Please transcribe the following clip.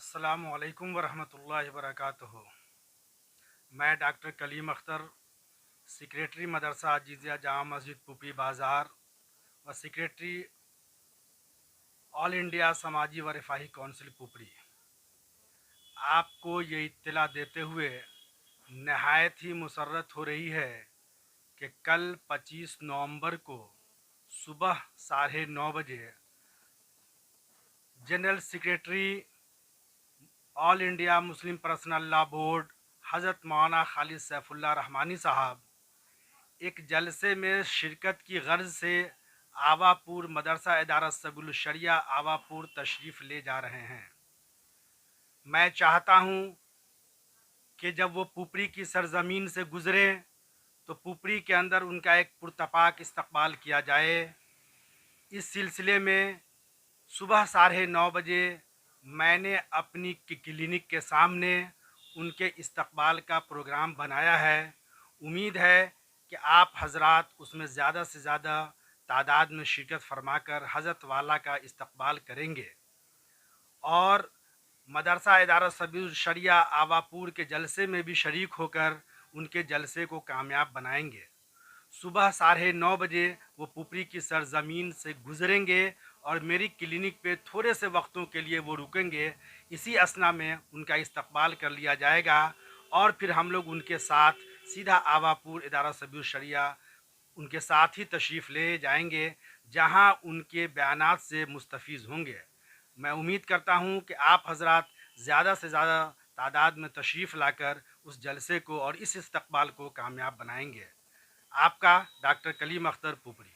अस्सलामु अलैकुम वरहमतुल्लाहि वबरकातुहू। मैं डॉक्टर कलीम अख्तर, सेक्रेटरी मदरसा अजीज़िया जामा मस्जिद पुपरी बाज़ार व सेक्रेटरी ऑल इंडिया समाजी व रिफाही कौंसिल पुपरी, आपको ये इत्तला देते हुए नहायत ही मुसर्रत हो रही है कि कल 25 नवंबर को सुबह 9:30 बजे general secretary all India Muslim personal law board हज़रत मौलाना खालिद सैफुल्लाह रहमानी साहब एक जलसे में शिरकत की गर्ज से आवापुर मदरसा इदारा सबुल शरिया आवापुर तशरीफ़ ले जा रहे हैं। मैं चाहता हूँ कि जब वो पुपरी की सरज़मीन से गुज़रें तो पुपरी के अंदर उनका एक पुरतपाक इस्तकबाल किया जाए। इस सिलसिले में सुबह 9:30 बजे मैंने अपनी क्लिनिक के सामने उनके इस्तकबाल का प्रोग्राम बनाया है। उम्मीद है कि आप हजरात उसमें ज़्यादा से ज़्यादा तादाद में शिरकत फरमाकर हज़रत वाला का इस्तकबाल करेंगे और मदरसा इदारा सबील शरिया आवापुर के जलसे में भी शरीक होकर उनके जलसे को कामयाब बनाएंगे। सुबह 9:30 बजे वो पुपरी की सरज़मीन से गुज़रेंगे और मेरी क्लिनिक पे थोड़े से वक्तों के लिए वो रुकेंगे। इसी असना में उनका इस्तकबाल कर लिया जाएगा और फिर हम लोग उनके साथ सीधा आवापुर इदारा सबील शरिया उनके साथ ही तशरीफ़ ले जाएंगे, जहां उनके बयानात से मुस्तफ़ीज़ होंगे। मैं उम्मीद करता हूं कि आप हजरात ज़्यादा से ज़्यादा तादाद में तशरीफ़ लाकर उस जलसे को और इस इस्तकबाल को कामयाब बनाएंगे। आपका डॉक्टर कलीम अख्तर पुपरी।